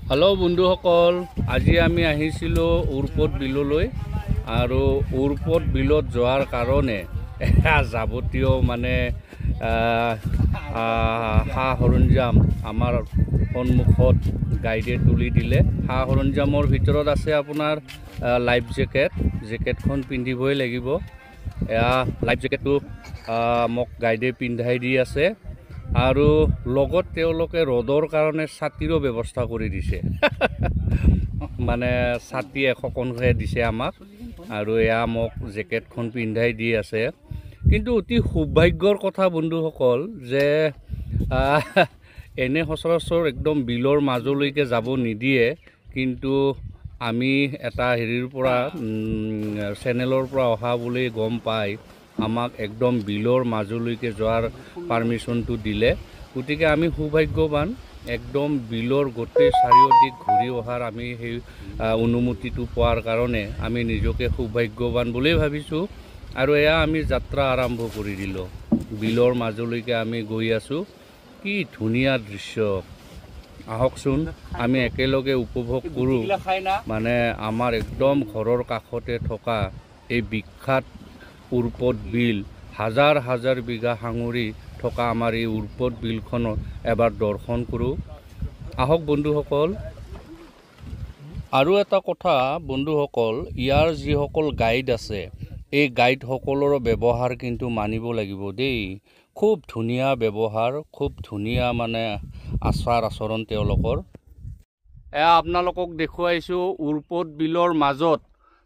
Hello बंधुসকল আজি আমি আহিছিলো উৰপদ বিললৈ আৰু উৰপদ বিলত যোৱাৰ কাৰণে যাৱতীয় মানে হা সৰঞ্জাম আমাৰ সন্মুখত গাইডে তুলি দিলে। হা সৰঞ্জামৰ ভিতৰত আছে আপোনাৰ লাইফ জেকেটখন পিন্ধিবই লাগিব। লাইফ জেকেটটো মোক গাইডে পিন্ধাই দি আছে আৰু লগত তেওঁলোকে ৰ'দৰ কাৰণে ছাতিৰো ব্যৱস্থা কৰি দিছে। মানে ছাতি এখনহে দিছে আমাক আৰু এয়া মোক জেকেটখন পিন্ধাই দি আছে। কিন্তু অতি সৌভাগ্যৰ কথা বন্ধুসকল যে এনে সচৰাচৰ একদম বিলৰ মাজলৈকে যাব নিদিয়ে, কিন্তু আমি এটা হেৰিৰ পৰা চেনেলৰ পৰা অহা বুলি গম পাই আমাক একদম বিলৰ মাজলৈকে যোৱাৰ পাৰ্মিশ্যনটো দিলে। গতিকে আমি সৌভাগ্যৱান, একদম বিলৰ গোটেই চাৰিওদিশ ঘূৰি অহাৰ আমি সেই অনুমতিটো পোৱাৰ কাৰণে আমি নিজকে সৌভাগ্যৱান বুলিয়েই ভাবিছোঁ। আৰু এয়া আমি যাত্ৰা আৰম্ভ কৰি দিলোঁ। বিলৰ মাজলৈকে আমি গৈ আছোঁ। কি ধুনীয়া দৃশ্য, আহকচোন আমি একেলগে উপভোগ কৰোঁ। মানে আমাৰ একদম ঘৰৰ কাষতে থকা এই বিখ্যাত উৰপদ বিল, হাজাৰ হাজাৰ বিঘা সাঙুৰি থকা আমাৰ এই উৰপদ বিলখনত এবাৰ দৰ্শন কৰোঁ। আহক বন্ধুসকল। আৰু এটা কথা বন্ধুসকল, ইয়াৰ যিসকল গাইড আছে এই গাইডসকলৰো ব্যৱহাৰ কিন্তু মানিব লাগিব দেই। খুব ধুনীয়া ব্যৱহাৰ, খুব ধুনীয়া মানে আচাৰ আচৰণ তেওঁলোকৰ। এয়া আপোনালোকক দেখুৱাইছোঁ উৰপদ বিলৰ মাজত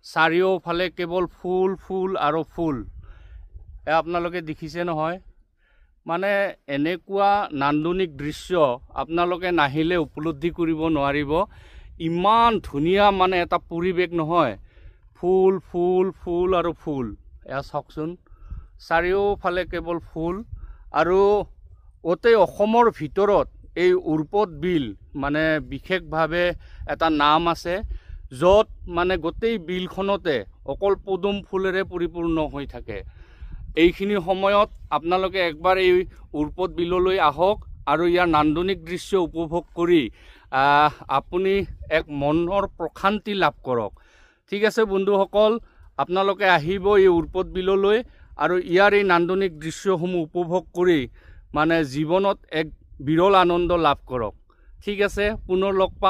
চাৰিওফালে কেৱল ফুল ফুল আৰু ফুল। এয়া আপোনালোকে দেখিছে নহয়, মানে এনেকুৱা নান্দনিক দৃশ্য আপোনালোকে নাহিলে উপলব্ধি কৰিব নোৱাৰিব। ইমান ধুনীয়া মানে এটা পৰিৱেশ নহয়, ফুল ফুল ফুল আৰু ফুল। এয়া চাওকচোন, চাৰিওফালে কেৱল ফুল। আৰু গোটেই অসমৰ ভিতৰত এই উৰপদ বিল মানে বিশেষভাৱে এটা নাম আছে, য'ত মানে গোটেই বিলখনতে অকল পদুম ফুলেৰে পৰিপূৰ্ণ হৈ থাকে। এইখিনি সময়ত আপোনালোকে একবাৰ এই উৰপদ বিললৈ আহক আৰু ইয়াৰ নান্দনিক দৃশ্য উপভোগ কৰি আপুনি এক মনৰ প্ৰশান্তি লাভ কৰক। ঠিক আছে বন্ধুসকল, আপোনালোকে আহিব এই উৰপদ বিললৈ আৰু ইয়াৰ এই নান্দনিক দৃশ্যসমূহ উপভোগ কৰি মানে জীৱনত এক বিৰল আনন্দ লাভ কৰক। ঠিক আছে, পুনৰ লগ পাম।